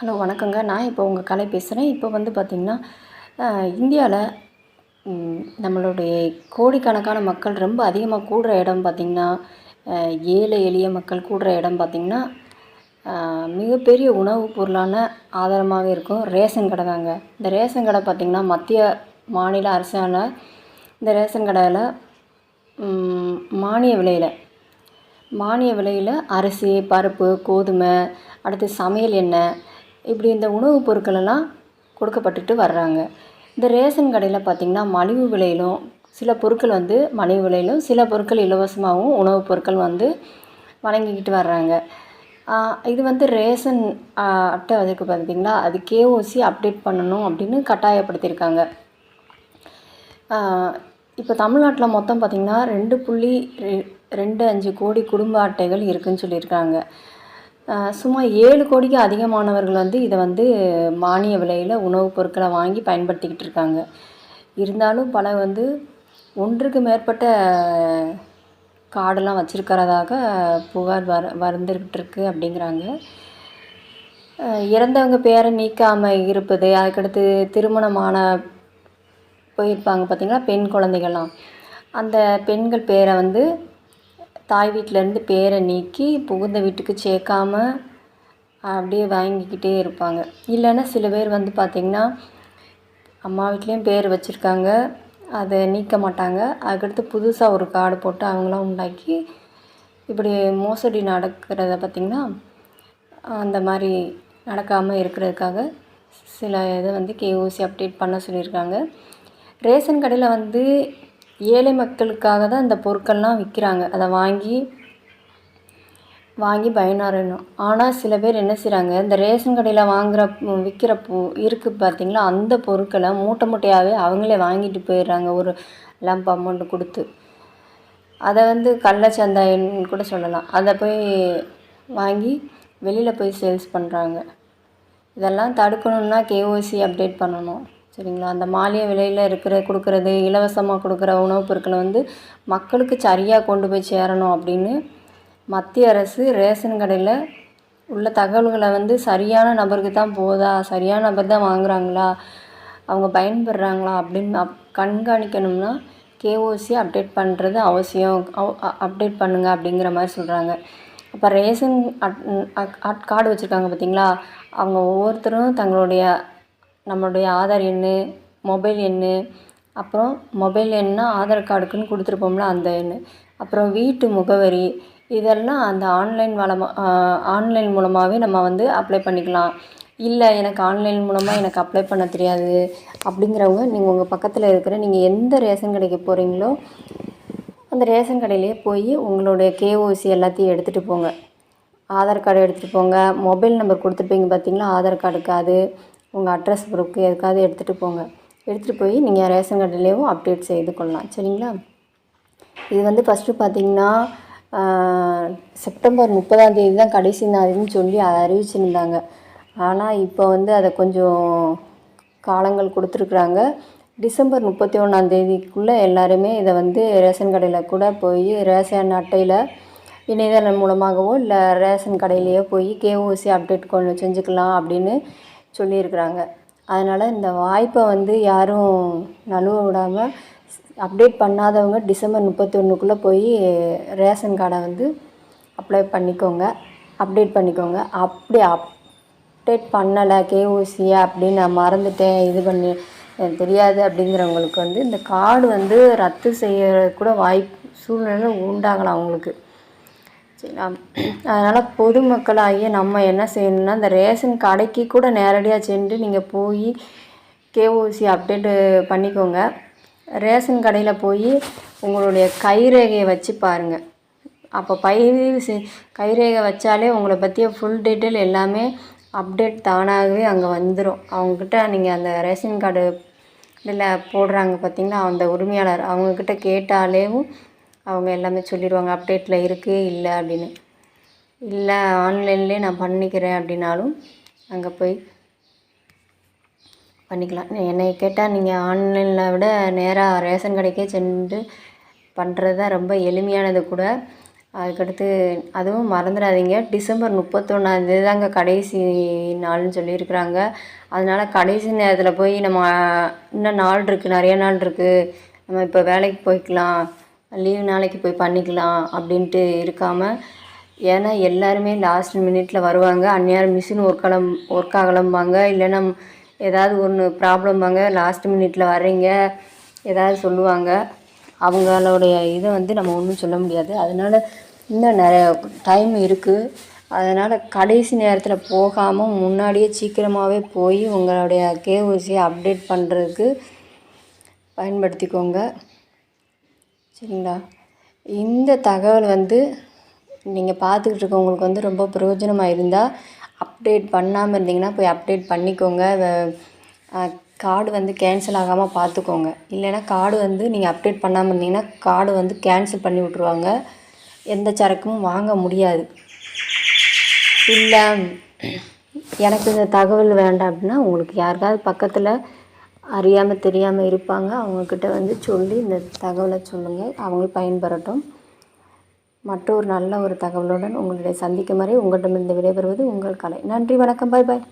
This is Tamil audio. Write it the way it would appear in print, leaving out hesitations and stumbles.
ஹலோ வணக்கங்க. நான் இப்போ உங்கள் கலை பேசுகிறேன். இப்போ வந்து பார்த்திங்கன்னா, இந்தியாவில் நம்மளுடைய கோடிக்கணக்கான மக்கள் ரொம்ப அதிகமாக கூடுற இடம் பார்த்திங்கன்னா, ஏழை எளிய மக்கள் கூடுற இடம் பார்த்திங்கன்னா, மிகப்பெரிய உணவு பொருளான ஆதாரமாக இருக்கும் ரேஷன் கடை தாங்க. இந்த ரேஷன் கடை பார்த்திங்கன்னா, மத்திய மாநில அரசால் இந்த ரேஷன் கடையில் மானிய விலையில் அரிசி, பருப்பு, கோதுமை, அடுத்து சமையல் எண்ணெய், இப்படி இந்த உணவுப் பொருட்களெல்லாம் கொடுக்கப்பட்டுட்டு வர்றாங்க. இந்த ரேஷன் கடையில் பார்த்திங்கன்னா மலிவு விலையிலும் சில பொருட்கள் வந்து மலிவு விலையிலும் சில பொருட்கள் இலவசமாகவும் உணவுப் பொருட்கள் வந்து வழங்கிக்கிட்டு வர்றாங்க. இது வந்து ரேஷன் அட்டை அதுக்கு பார்த்திங்கன்னா அது கேஓசி அப்டேட் பண்ணணும் அப்படின்னு கட்டாயப்படுத்தியிருக்காங்க. இப்போ தமிழ்நாட்டில் மொத்தம் பார்த்திங்கன்னா 2.25 கோடி குடும்ப அட்டைகள் இருக்குதுன்னு சொல்லியிருக்காங்க. சுமார் 7 கோடிக்கு அதிகமானவர்கள் வந்து இதை வந்து மானிய விலையில் உணவுப் பொருட்களை வாங்கி பயன்படுத்திக்கிட்டு இருக்காங்க. இருந்தாலும் பல வந்து ஒன்றுக்கு மேற்பட்ட கார்டெல்லாம் வச்சுருக்கிறதாக புகார் வந்துக்கிட்டு இருக்கு அப்படிங்கிறாங்க. இறந்தவங்க பேரை நீக்காமல் இருப்பது, அதுக்கடுத்து திருமணமான போயிருப்பாங்க பார்த்திங்களா பெண் குழந்தைகள்லாம், அந்த பெண்கள் பேரை வந்து தாய் வீட்டிலேருந்து பேரை நீக்கி புகுந்த வீட்டுக்கு சேர்க்காம அப்படியே வாங்கிக்கிட்டே இருப்பாங்க. இல்லைன்னா சில பேர் வந்து பார்த்திங்கன்னா அம்மா வீட்லேயும் பேர் வச்சுருக்காங்க, அதை நீக்க மாட்டாங்க. அதுக்கடுத்து புதுசாக ஒரு கார்டு போட்டு அவங்களாம் உண்டாக்கி இப்படி மோசடி நடக்கிறத பார்த்திங்கன்னா அந்த மாதிரி நடக்காமல் இருக்கிறதுக்காக சில இதை வந்து கேஓசி அப்டேட் பண்ண சொல்லியிருக்காங்க. ரேஷன் கடையில் வந்து ஏழை மக்களுக்காக தான் இந்த பொருட்கள்லாம் விற்கிறாங்க. அதை வாங்கி பயனடையணும். ஆனால் சில பேர் என்ன செய்கிறாங்க, இந்த ரேஷன் கடையில் விற்கிற இருக்குது பார்த்திங்களா, அந்த பொருட்களை மூட்டையாகவே அவங்களே வாங்கிட்டு போயிடுறாங்க ஒரு லம்ப் அமௌண்ட் கொடுத்து. அதை வந்து கள்ளச்சந்தைன்னு கூட சொல்லலாம். அதை போய் வாங்கி வெளியில் போய் சேல்ஸ் பண்ணுறாங்க. இதெல்லாம் தடுக்கணுன்னா கேஓசி அப்டேட் பண்ணணும், சரிங்களா? அந்த மானிய விலையில் கொடுக்குறது, இலவசமாக கொடுக்குற உணவுப் பொருட்களை வந்து மக்களுக்கு சரியாக கொண்டு போய் சேரணும் அப்படின்னு மத்திய அரசு ரேஷன் கடையில் உள்ள தகவல்களை வந்து சரியான நபருக்கு தான் போதா, சரியான நபர் தான் வாங்குகிறாங்களா, அவங்க பயன்படுறாங்களா அப்படின்னு கண்காணிக்கணும்னா கேஓசி அப்டேட் பண்ணுறது அவசியம். அப்டேட் பண்ணுங்க அப்படிங்கிற மாதிரி சொல்கிறாங்க. அப்போ ரேஷன் கார்டு வச்சுருக்காங்க பார்த்திங்களா, அவங்க ஒவ்வொருத்தரும் நம்மளுடைய ஆதார் எண், மொபைல் எண், அப்புறம் மொபைல் எண்ணா ஆதார் கார்டுக்குன்னு கொடுத்துருப்போம்ல அந்த எண், அப்புறம் வீட்டு முகவரி, இதெல்லாம் அந்த ஆன்லைன் மூலமாகவே நம்ம வந்து அப்ளை பண்ணிக்கலாம். இல்லை எனக்கு ஆன்லைன் மூலமாக எனக்கு அப்ளை பண்ண தெரியாது அப்படிங்கிறவங்க நீங்கள் உங்கள் பக்கத்தில் இருக்கிற நீங்கள் எந்த ரேஷன் கடைக்கு போகிறீங்களோ அந்த ரேஷன் கடையிலே போய் உங்களுடைய கேஓசி எல்லாத்தையும் எடுத்துகிட்டு போங்க. ஆதார் கார்டு எடுத்துகிட்டு போங்க, மொபைல் நம்பர் கொடுத்துருப்பீங்க பார்த்திங்களா ஆதார் கார்டுக்கு, அது உங்கள் அட்ரஸ் ப்ரூஃப்க்கு எதுக்காவது எடுத்துகிட்டு போங்க. எடுத்துகிட்டு போய் நீங்கள் ரேஷன் கார்டுலேயும் அப்டேட் செய்து கொள்ளலாம், சரிங்களா? இது வந்து ஃபஸ்ட்டு பார்த்திங்கன்னா செப்டம்பர் 30 தான் கடைசி நாள்னு சொல்லி அறிவிச்சிருந்தாங்க. ஆனால் இப்போ வந்து அதை கொஞ்சம் காலங்கள் கொடுத்துருக்குறாங்க. டிசம்பர் 31 எல்லாருமே இதை வந்து ரேஷன் கடையில் கூட போய் ரேஷன் அட்டையில் இணையதளம் மூலமாகவோ இல்லை ரேஷன் கடையிலையோ போய் கேஓசி அப்டேட் செஞ்சுக்கலாம் அப்படின்னு சொல்லியிருக்கிறாங்க. அதனால் இந்த வாய்ப்பை வந்து யாரும் நழுவ விடாமல் அப்டேட் பண்ணாதவங்க டிசம்பர் 31 போய் ரேஷன் கார்டை வந்து அப்டேட் பண்ணிக்கோங்க. அப்படி அப்டேட் பண்ணலை கேஓசியை அப்படின்னு நான் மறந்துட்டேன், இது பண்ணி எனக்கு தெரியாது அப்படிங்கிறவங்களுக்கு வந்து இந்த கார்டு வந்து ரத்து செய்ய கூட சூழ்நிலை உண்டாகலாம் அவங்களுக்கு, சரிங்களா? அதனால் பொதுமக்களாகிய நம்ம என்ன செய்யணும்னா இந்த ரேஷன் கடைக்கு கூட நேரடியாக சென்று நீங்கள் போய் கேஓசி அப்டேட்டு பண்ணிக்கோங்க. ரேஷன் கடையில் போய் உங்களுடைய கைரேகையை வச்சு பாருங்கள். அப்போ கைரேகை வச்சாலே உங்களை பற்றிய ஃபுல் டீட்டெயில் எல்லாமே அப்டேட் தானாகவே அங்கே வந்துடும். அவங்கக்கிட்ட நீங்கள் அந்த ரேஷன் கார்டு இதில் போடுறாங்க பார்த்திங்களா அந்த உரிமையாளர், அவங்கக்கிட்ட கேட்டாலேவும் அவங்க எல்லாமே சொல்லிடுவாங்க அப்டேட்டில் இருக்குது இல்லை அப்படின்னு. இல்லை ஆன்லைன்லேயே நான் பண்ணிக்கிறேன் அப்படின்னாலும் அங்கே போய் பண்ணிக்கலாம். என்னை கேட்டால் நீங்கள் ஆன்லைனில் விட நேராக ரேஷன் கடைக்கே சென்று பண்ணுறது தான் ரொம்ப எளிமையானது கூட. அதுக்கடுத்து அதுவும் மறந்துடாதீங்க, டிசம்பர் 31 தாங்க கடைசி நாள்னு சொல்லியிருக்கிறாங்க. அதனால் கடைசி நேரத்தில் போய் நம்ம இன்னும் நாள் இருக்குது, நிறைய நாள் இருக்குது, நம்ம இப்போ வேலைக்கு போய்க்கலாம், லீவ் நாளைக்கு போய் பண்ணிக்கலாம் அப்படின்ட்டு இருக்காமல், ஏன்னா எல்லாருமே லாஸ்ட் மினிட்டில் வருவாங்க. அந்நேரம் மிஷின் ஒர்க் ஆகலம்பாங்க, இல்லைன்னா ஏதாவது ஒன்று ப்ராப்ளம்பாங்க. லாஸ்ட் மினிட்டில் வர்றீங்க ஏதாவது சொல்லுவாங்க. அவங்களுடைய இதை வந்து நம்ம ஒன்றும் சொல்ல முடியாது. அதனால் இன்னும் நிறைய டைம் இருக்குது. அதனால் கடைசி நேரத்தில் போகாமல் முன்னாடியே சீக்கிரமாகவே போய் உங்களுடைய கேஒய்சியை அப்டேட் பண்ணுறதுக்கு பயன்படுத்திக்கோங்க. சரிங்களா? இந்த தகவல் வந்து நீங்கள் பார்த்துக்கிட்டு இருக்கவங்களுக்கு வந்து ரொம்ப பிரயோஜனமாக இருந்தால், அப்டேட் பண்ணாமல் இருந்தீங்கன்னா போய் அப்டேட் பண்ணிக்கோங்க. கார்டு வந்து கேன்சல் ஆகாமல் பார்த்துக்கோங்க. இல்லைன்னா கார்டு வந்து நீங்கள் அப்டேட் பண்ணாமல் இருந்தீங்கன்னா கார்டு வந்து கேன்சல் பண்ணி விட்ருவாங்க. எந்த சரக்கும் வாங்க முடியாது. இல்லை எனக்கு இந்த தகவல் வேண்டாம் அப்படின்னா, உங்களுக்கு யாருக்காவது பக்கத்தில் அறியாமல் தெரியாமல் இருப்பாங்க, அவங்கக்கிட்ட வந்து சொல்லி இந்த தகவலை சொல்லுங்கள், அவங்களும் பயன்பெறட்டும். மற்றொரு நல்ல ஒரு தகவலுடன் உங்களுடைய சந்திக்கும் வரை உங்களிடமிருந்து விடைபெறுவது உங்கள் கலை. நன்றி, வணக்கம், பாய் பாய்.